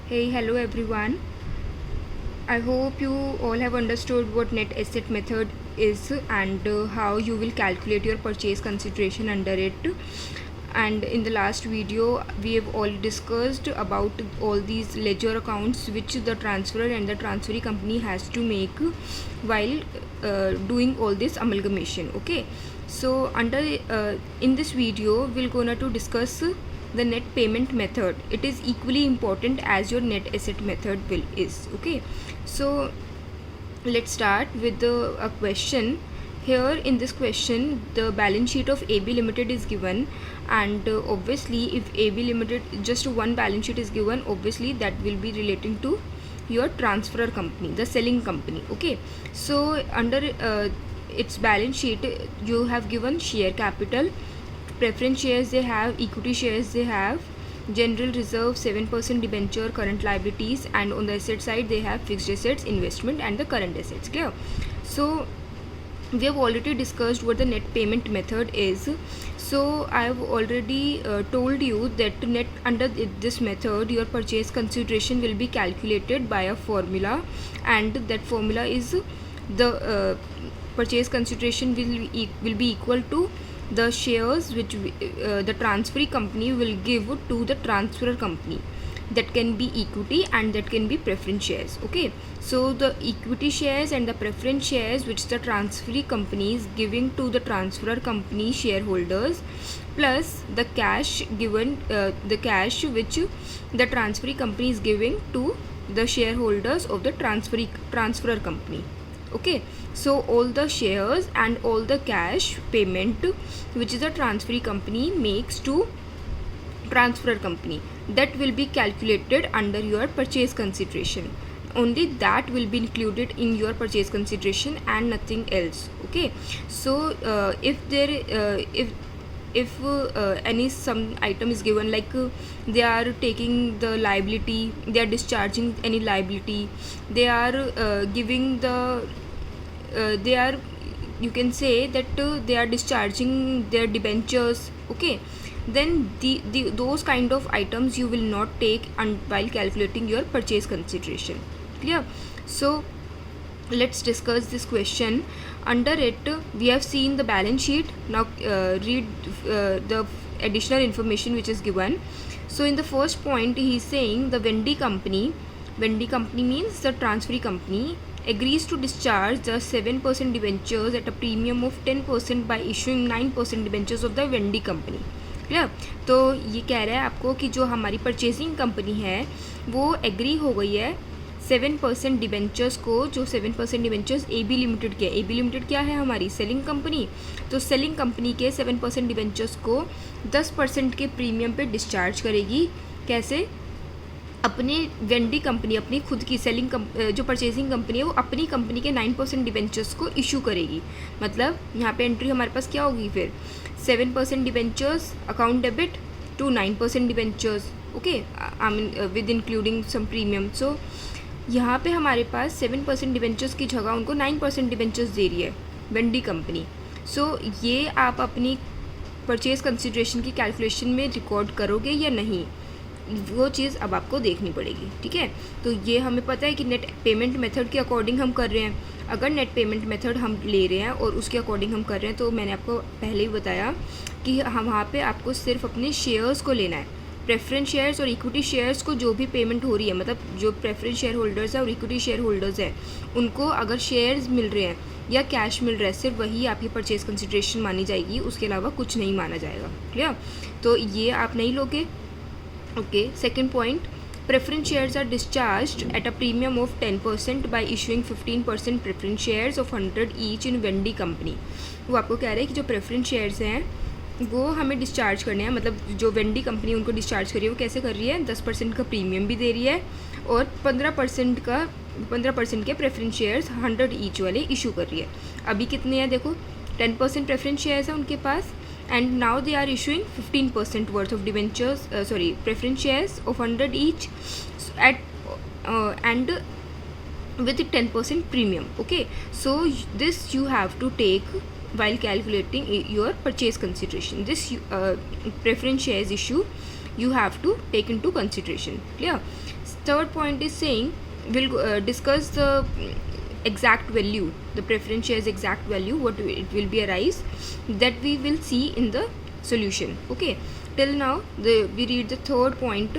Hey, hello everyone. I hope you all have understood what net asset method is and how you will calculate your purchase consideration under it. And in the last video, we have all discussed about all these ledger accounts which the transferor and the transferee company has to make while doing all this amalgamation. Okay, so in this video, we're gonna to discuss the net payment method. It is equally important as your net asset method is. Okay, so let's start with a question. Here in this question, the balance sheet of AB Limited is given, and obviously if AB Limited just one balance sheet is given, obviously that will be relating to your transferor company, the selling company. Okay, so under its balance sheet, you have given share capital, preference shares they have, equity shares they have, general reserve, 7% debenture, current liabilities, and on the asset side they have fixed assets, investment, and the current assets. Clear? So we have already discussed what the net payment method is. So I have already told you that net under this method your purchase consideration will be calculated by a formula, and that formula is the purchase consideration will be equal to the shares which the transferee company will give to the transferor company. That can be equity and that can be preference shares. Okay, so the equity shares and the preference shares which the transferee company is giving to the transferor company shareholders, plus the cash given, the cash which the transferee company is giving to the shareholders of the transferor company. Okay, so all the shares and all the cash payment which is the transferee company makes to transferor company, that will be calculated under your purchase consideration. Only that will be included in your purchase consideration and nothing else. Okay, so if any some item is given, like they are taking the liability, they are discharging any liability, they are giving the they are, you can say that they are discharging their debentures. Okay, then those kind of items you will not take while calculating your purchase consideration. Clear? So let's discuss this question. Under it we have seen the balance sheet. Now read the additional information which is given. So in the first point he is saying the vendee company means the transferee company, agrees to discharge the 7% debentures at a premium of 10% by issuing 9% debentures of the vendee company. Clear? तो ये कह रहा है आपको कि जो हमारी purchasing company है वो एग्री हो गई है 7% डिबेंचर्स को, जो 7% डिबेंचर्स AB लिमिटेड के, AB लिमिटेड क्या है हमारी सेलिंग कंपनी, तो सेलिंग कंपनी के 7% डिबेंचर्स को 10% के प्रीमियम पे डिस्चार्ज करेगी. कैसे? अपने वेंडी कंपनी, अपनी खुद की सेलिंग जो परचेजिंग कंपनी है वो अपनी कंपनी के 9% डिबेंचर्स को इशू करेगी. मतलब यहाँ पे एंट्री हमारे पास क्या होगी फिर, 7% debentures account debit to 9% debentures. Okay, I mean with including some premium. So यहाँ पे हमारे पास 7% डिबेंचर्स की जगह उनको 9% डिबेंचर्स दे रही है वेंडी कंपनी. सो ये आप अपनी परचेज कंसिडरेशन की कैलकुलेशन में रिकॉर्ड करोगे या नहीं, वो चीज़ अब आपको देखनी पड़ेगी. ठीक है, तो ये हमें पता है कि नेट पेमेंट मेथड के अकॉर्डिंग हम कर रहे हैं. अगर नेट पेमेंट मेथड हम ले रहे हैं और उसके अकॉर्डिंग हम कर रहे हैं, तो मैंने आपको पहले ही बताया कि हम वहाँ पे आपको सिर्फ अपने शेयर्स को लेना है. प्रेफरेंस शेयर्स और इक्विटी शेयर्स को जो भी पेमेंट हो रही है, मतलब जो प्रेफरेंस शेयर होल्डर्स है और इक्विटी शेयर होल्डर्स है, उनको अगर शेयर्स मिल रहे हैं या कैश मिल रहा है, सिर्फ वही आपकी परचेज कंसिडरेशन मानी जाएगी, उसके अलावा कुछ नहीं माना जाएगा. क्लियर? तो ये आप नहीं लोगे. Okay, second point, preference shares are discharged at a premium of 10% by issuing 15% preference shares of 100 each in vendee company. वो आपको कह रहे हैं कि जो preference shares हैं वो हमें डिस्चार्ज करने हैं, मतलब जो वेंडी कंपनी उनको डिस्चार्ज कर रही है वो कैसे कर रही है, 10% का प्रीमियम भी दे रही है और 15% के प्रेफरेंस शेयर्स 100 ईच वाले इशू कर रही है. अभी कितने हैं देखो, 10% प्रेफरेंस शेयर्स हैं उनके पास, and now they are issuing 15% worth of debentures, preference shares of 100 each at and with 10% premium. Okay, so this you have to take while calculating your purchase consideration. This preference shares issue you have to take into consideration. Clear? third point is saying we'll discuss the exact value, the preference shares exact value, what it will be arise, that we will see in the solution. Okay, till now we read the third point.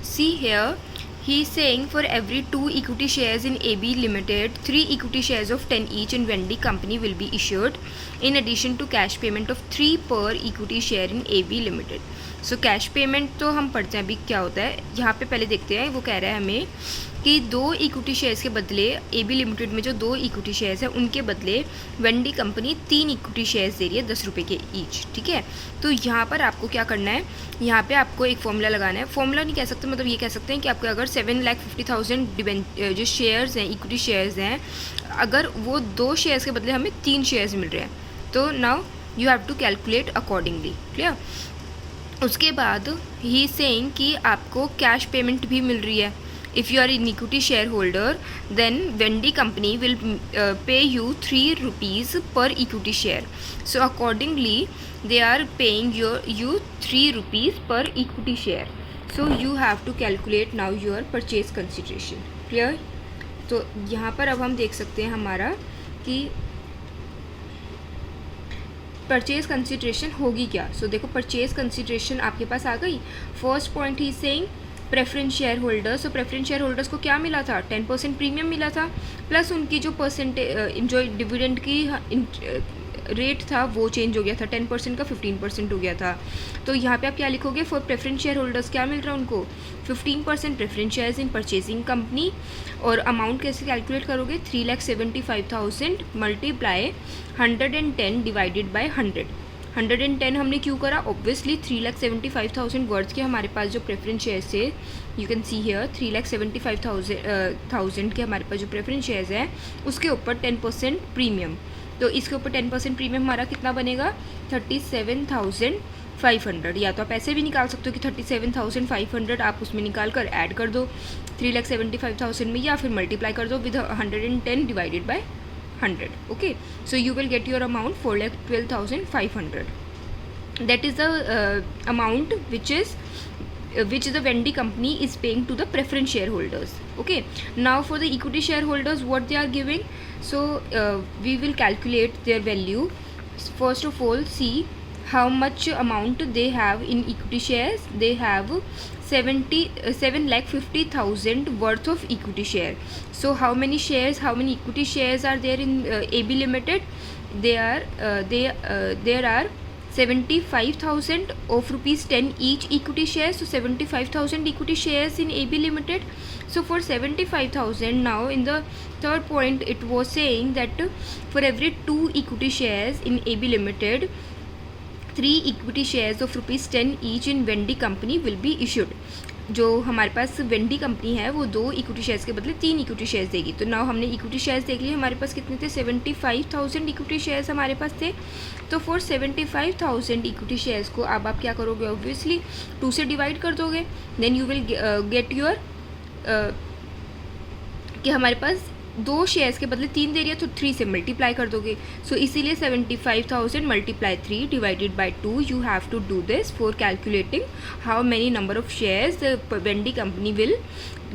See here, he is saying for every 2 equity shares in AB Limited, 3 equity shares of 10 each in Vendy Company will be issued in addition to cash payment of 3 per equity share in AB Limited. So cash payment तो हम पढ़ते हैं अभी क्या होता है, यहाँ पे पहले देखते हैं। वो कह रहा है हमें कि 2 इक्विटी शेयर्स के बदले AB लिमिटेड में जो 2 इक्विटी शेयर्स हैं उनके बदले वेंडी कंपनी 3 इक्विटी शेयर्स दे रही है 10 रुपये के ईच। ठीक है, तो यहाँ पर आपको क्या करना है, यहाँ पे आपको एक फॉर्मूला लगाना है। फॉर्मूला नहीं कह सकते, मतलब ये कह सकते हैं कि आपको अगर 7,50,000 जो शेयर्स हैं, इक्विटी शेयर्स हैं, अगर वो 2 शेयर्स के बदले हमें 3 शेयर्स मिल रहे हैं, तो now you have to calculate accordingly. Clear. उसके बाद ही सेइंग कि आपको कैश पेमेंट भी मिल रही है। If you are in equity share holder then vendee company will pay you 3 rupees per equity share. So accordingly they are paying you 3 rupees per equity share. So you have to calculate now your purchase consideration. Clear. तो यहाँ पर अब हम देख सकते हैं हमारा कि परचेज कंसिडरेशन होगी क्या। सो देखो परचेज कंसिडरेशन आपके पास आ गई। First point he saying preference share holders. तो प्रेफरेंस शेयर होल्डर्स को क्या मिला था, 10% प्रीमियम मिला था, प्लस उनकी जो परसेंटेज जो डिविडेंड की रेट था वो चेंज हो गया था, 10% का 15% हो गया था। तो यहाँ पे आप क्या लिखोगे, फॉर प्रेफरेंस शेयर होल्डर्स क्या मिल रहा है उनको, 15% preference shares in purchasing company. और अमाउंट कैसे कैलकुलेट करोगे, 3,75,000 मल्टीप्लाई 110 डिवाइडेड बाय 100। 110 हमने क्यों करा, ऑब्वियसली 3,75,000 वर्थ के हमारे पास जो प्रेफरेंस शेयर्स थे, यू कैन सी हियर 3,75,000 के हमारे पास जो प्रेफरेंस शेयर्स हैं उसके ऊपर 10% प्रीमियम। तो इसके ऊपर 10% प्रीमियम हमारा कितना बनेगा, 37,500। या तो आप ऐसे भी निकाल सकते हो कि 37,500 आप उसमें निकाल कर ऐड कर दो 3,75,000 में, या फिर मल्टीप्लाई कर दो with 110 divided by 100. Okay, so you will get your amount 4,12,500. That is the amount which the Vendy company is paying to the preference shareholders. Okay, now for the equity shareholders what they are giving, so we will calculate their value. First of all, see how much amount they have in equity shares. They have 7,50,000 worth of equity share. So how many shares, how many equity shares are there in AB Limited? There are 75,000 of rupees 10 each equity shares. So 75,000 equity shares in AB Limited. So for 75,000, now in the third point it was saying that for every 2 equity shares in AB Limited, 3 equity shares of rupees 10 each in Vendy company will be issued. जो हमारे पास Wendy company है वो 2 equity shares के बदले 3 equity shares देगी। तो now हमने equity shares देख लिए, हमारे पास कितने थे, 75,000 इक्विटी शेयर्स हमारे पास थे। तो फॉर 75,000 इक्विटी शेयर्स को अब आप क्या करोगे, ऑब्वियसली 2 से डिवाइड कर दोगे, then you will get your कि हमारे पास 2 शेयर्स के बदले 3 दे रही है तो 3 से मल्टीप्लाई कर दोगे। सो इसीलिए 75,000 multiply 3 divided by 2, you have to do this for calculating how many number of shares vendor company will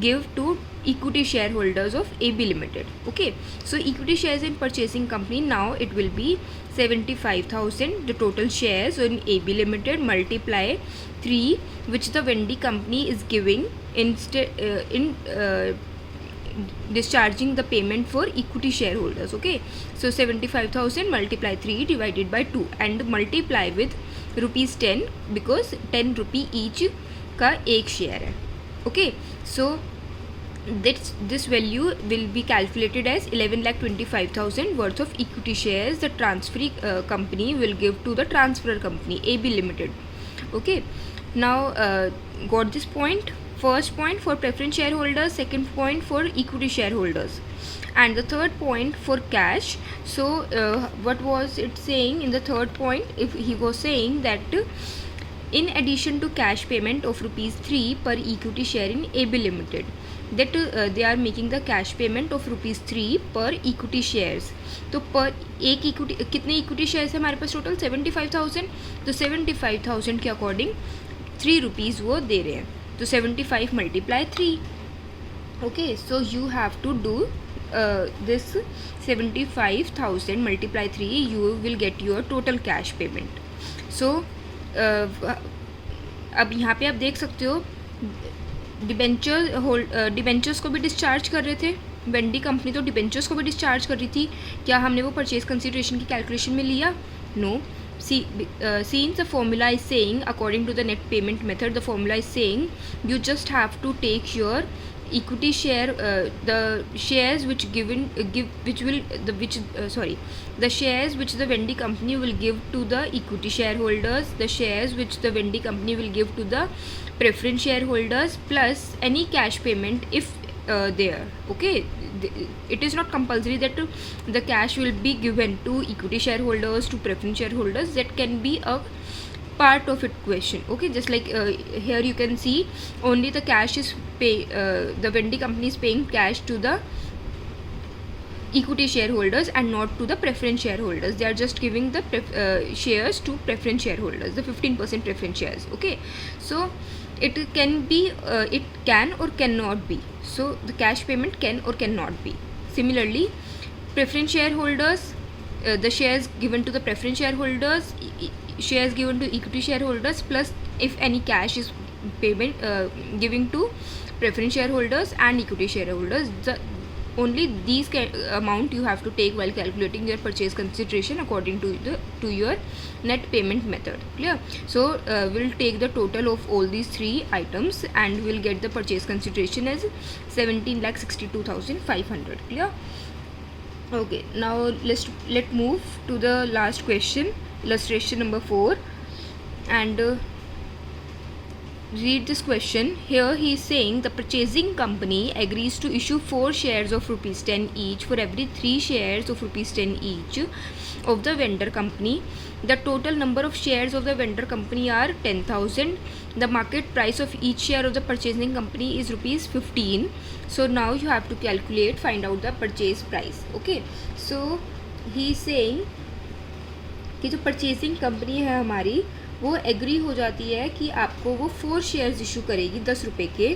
give to equity shareholders of AB Limited. Okay, so equity shares in purchasing company, now it will be 75,000 the total shares in AB Limited multiply 3 which the Vendy company is giving in discharging the payment for equity shareholders. Okay, so 75,000 multiply 3 divided by 2 and multiply with rupees 10 because 10 rupee each का एक share है. Okay, so this value will be calculated as 11,25,000 worth of equity shares the transferee company will give to the transferor company AB Limited. Okay, now got this point. First point for preference shareholders, second point for equity shareholders, and the third point for cash. So what was it saying in the third point? If he was saying that in addition to cash payment of rupees 3 per equity share in AB Limited, that they are making the cash payment of rupees 3 per equity shares. तो पर एक equity कितने equity shares है हमारे पास total 75,000. तो 75,000 के according 3 rupees वो दे रहे हैं. तो 75 multiply 3. Okay, so you have to do this 75,000 multiply 3, you will get your total cash payment. So अब यहाँ पे आप देख सकते हो डिबेंचर्स को भी डिस्चार्ज कर रहे थे, वेंडी कंपनी तो डिबेंचर्स को भी डिस्चार्ज कर रही थी. क्या हमने वो परचेज कंसिडरेशन की कैलकुलेशन में लिया? No. Since the formula is saying according to the net payment method, the formula is saying you just have to take your equity share, the shares which the shares which the vending company will give to the equity shareholders, the shares which the vending company will give to the preference shareholders, plus any cash payment if there. Okay, it is not compulsory that the cash will be given to equity shareholders, to preference shareholders. That can be a part of equation. Okay, just like here you can see only the cash is the vending company is paying cash to the equity shareholders and not to the preference shareholders. They are just giving the shares to preference shareholders, the 15% preference shares. Okay, so it can be it can or cannot be. So the cash payment can or cannot be. Similarly, preference shareholders, the shares given to the preference shareholders, shares given to equity shareholders, plus if any cash is payment giving to preference shareholders and equity shareholders, only these amount you have to take while calculating your purchase consideration according to your net payment method. Clear? So we'll take the total of all these three items and we'll get the purchase consideration as 17,62,500. Clear? Okay, now let's move to the last question, illustration number 4, and read this question. Here he is saying the purchasing company agrees to issue 4 shares of rupees 10 each for every 3 shares of rupees 10 each of the vendor company. The total number of shares of the vendor company are 10,000. The market price of each share of the purchasing company is rupees 15. So now you have to calculate, find out the purchase price. Okay, so he is saying कि जो purchasing company है हमारी वो agree हो जाती है कि आपको वो 4 शेयर्स इशू करेगी 10 रुपये के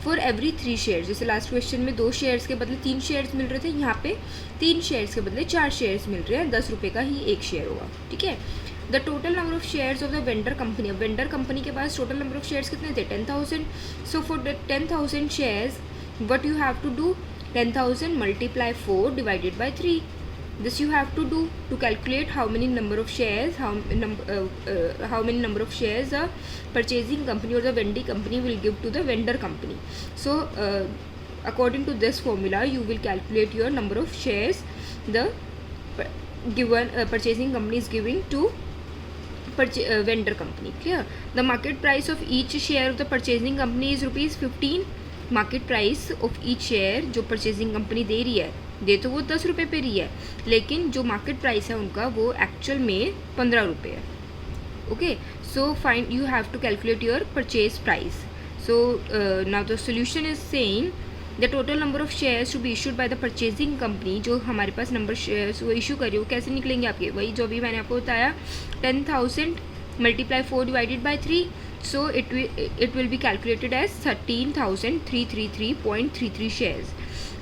फॉर एवरी 3 शेयर्स. जैसे लास्ट क्वेश्चन में 2 शेयर्स के बदले 3 शेयर्स मिल रहे थे, यहाँ पे 3 शेयर्स के बदले 4 शेयर्स मिल रहे हैं, 10 रुपये का ही 1 शेयर होगा. ठीक है. The total number of shares of the vendor company. अब वेंडर कंपनी के पास टोटल नंबर ऑफ शेयर्स कितने थे? 10,000. So for the 10,000 shares what you have to do? 10,000 multiply 4 divided by 3. This you have to do to calculate how many number of shares, how many number of shares the purchasing company or the vending company will give to the vendor company. So according to this formula you will calculate your number of shares the given purchasing company is giving to vendor company. Clear? The market price of each share of the purchasing company is rupees 15. Market price of each share जो purchasing company दे रही है, दे तो वो 10 रुपये पे रही है, लेकिन जो मार्केट प्राइस है उनका वो एक्चुअल में 15 रुपये है. Okay, so find you have to calculate your purchase price. So now the solution is saying the total number of shares to be issued by the purchasing company. जो हमारे पास number shares वो issue करी वो कैसे निकलेंगे आपके? वही जो भी मैंने आपको बताया, 10,000 multiply 4 divided by 3. So it will be calculated as 13,333.33 shares.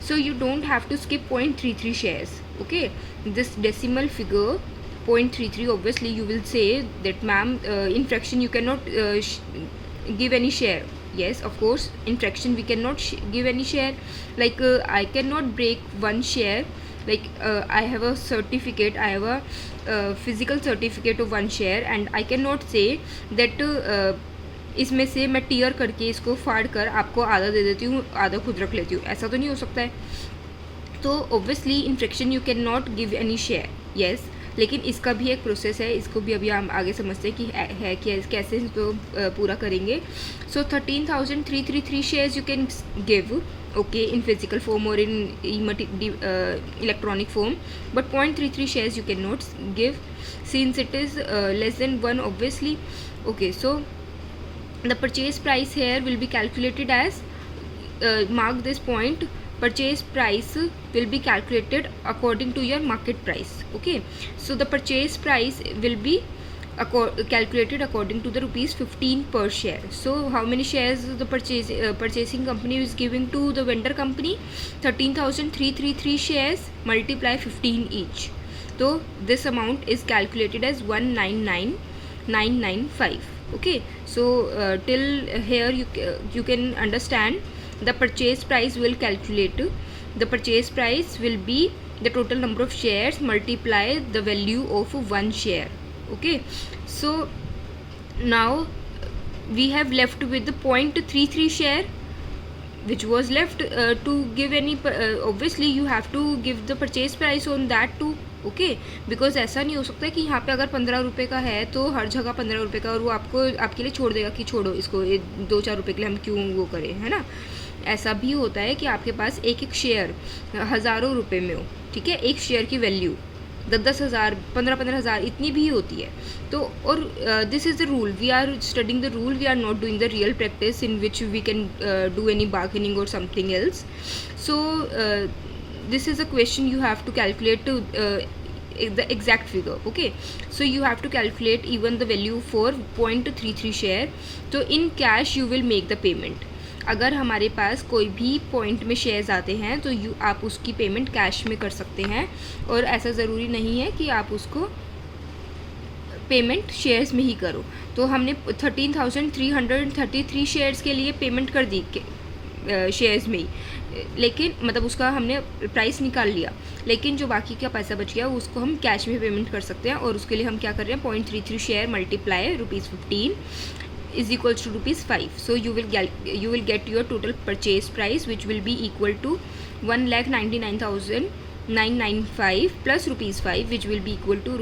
So you don't have to skip 0.33 shares. Okay, this decimal figure 0.33, obviously you will say that ma'am in fraction you cannot give any share. Yes, of course, in fraction we cannot give any share. Like I cannot break one share. Like I have a certificate, I have a physical certificate of one share and I cannot say that इसमें से मैं tier करके इसको फाड़ कर आपको आधा दे देती हूँ, आधा खुद रख लेती हूँ. ऐसा तो नहीं हो सकता है. तो obviously in fraction you can not give any share. Yes, लेकिन इसका भी एक प्रोसेस है, इसको भी अभी हम आगे समझते हैं कि है कि कैसे इसको पूरा करेंगे. सो 13,333 shares you can give, okay, in physical form or in electronic form, but 0.33 shares you cannot give since it is less than 1, obviously. Okay, so the purchase price here will be calculated as mark this point, purchase price will be calculated according to your market price. Okay, so the purchase price will be calculated according to the rupees 15 per share. So how many shares the purchasing company is giving to the vendor company? 13,333 shares multiply 15 each. So this amount is calculated as 199,995. Okay, so till here you can understand the purchase price will calculate. The purchase price will be the total number of shares multiply the value of one share. Okay, so now we have left with the 0.33 share which was left to give any obviously you have to give the purchase price on that too. Okay because ऐसा नहीं हो सकता कि यहाँ पे अगर 15 रुपये का है तो हर जगह 15 रुपये का और वो आपके लिए छोड़ देगा कि छोड़ो इसको, ये 2-4 रुपये के लिए हम क्यों वो करें, है ना. ऐसा भी होता है कि आपके पास एक शेयर हज़ारों रुपये में हो, ठीक है, एक शेयर की वैल्यू 10,000 15,000 इतनी भी होती है. तो और this is the rule, we are studying the rule, we are not doing the real practice in which we can do any bargaining और something else. So this is a question you have to calculate to the exact figure. Okay, so you have to calculate even the value for 0.33 share. तो in cash you will make the payment. अगर हमारे पास कोई भी point में shares आते हैं तो आप उसकी पेमेंट कैश में कर सकते हैं, और ऐसा ज़रूरी नहीं है कि आप उसको पेमेंट शेयर्स में ही करो. तो हमने 13,333 शेयर्स के लिए पेमेंट कर दी शेयर्स में ही, लेकिन मतलब उसका हमने प्राइस निकाल लिया, लेकिन जो बाकी का पैसा बच गया उसको हम कैश में पेमेंट कर सकते हैं. और उसके लिए हम क्या कर रहे हैं, 0.33 share multiply ₹15 is equals to ₹5. So you will get your total purchase price which will be equal to 1,99,995 plus ₹5 which will be equal to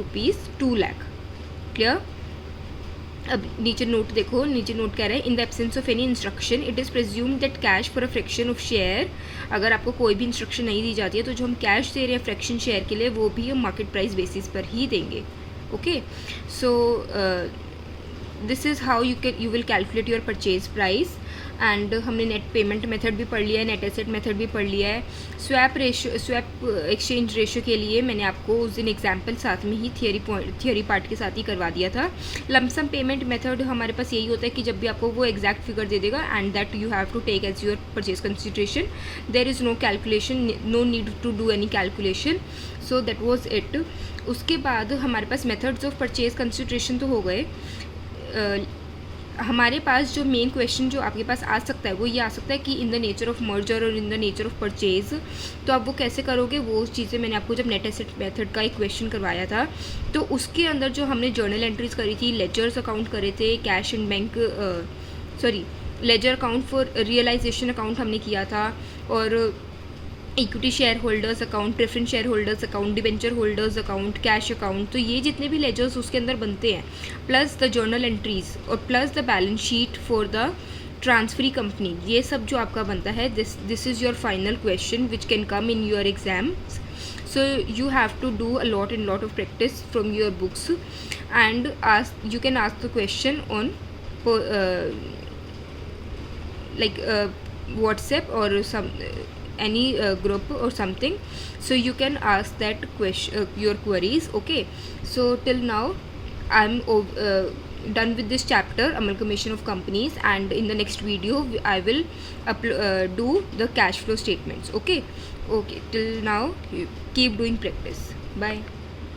₹2 lakh. Clear? अब नीचे नोट देखो, नीचे नोट कह रहा है in the absence of any instruction it is presumed that cash for a fraction of share. अगर आपको कोई भी इंस्ट्रक्शन नहीं दी जाती है तो जो हम कैश दे रहे हैं फ्रैक्शन शेयर के लिए वो भी हम मार्केट प्राइस बेसिस पर ही देंगे. Okay, so this is how you will calculate your purchase price. And हमने नेट पेमेंट मेथड भी पढ़ लिया है, नेट एसेट मेथड भी पढ़ लिया है. स्वैप एक्सचेंज रेशियो के लिए मैंने आपको उस दिन एग्जाम्पल साथ में ही थियरी पार्ट के साथ ही करवा दिया था. लमसम पेमेंट मेथड हमारे पास यही होता है कि जब भी आपको वो एग्जैक्ट फिगर दे देगा and that you have to take as your purchase consideration, there is no calculation, no need to do any calculation. So that was it. उसके बाद हमारे पास मेथड्स ऑफ परचेज कंसिडरेशन तो हो गए. हमारे पास जो मेन क्वेश्चन जो आपके पास आ सकता है वो ये आ सकता है कि in the nature of merger और in the nature of purchase. तो आप वो कैसे करोगे, वो चीज़ें मैंने आपको जब नेट एसेट मेथड का एक क्वेश्चन करवाया था तो उसके अंदर जो हमने जर्नल एंट्रीज करी थी, लेजर्स अकाउंट करे थे, cash and bank ledger account for realisation account हमने किया था, और equity share holders account, preference share holders account, debenture holders account, cash account. तो ये जितने भी लेजर्स उसके अंदर बनते हैं प्लस द जर्नल एंट्रीज और plus the balance sheet for the transferee company, ये सब जो आपका बनता है this is your final question which can come in your exams. So you have to do a lot of practice from your books and you can ask the question on WhatsApp or any group or something. So you can ask that question, your queries. Okay, so till now I'm done with this chapter, amalgamation of companies, and in the next video I will do the cash flow statements. Okay, till now keep doing practice. Bye.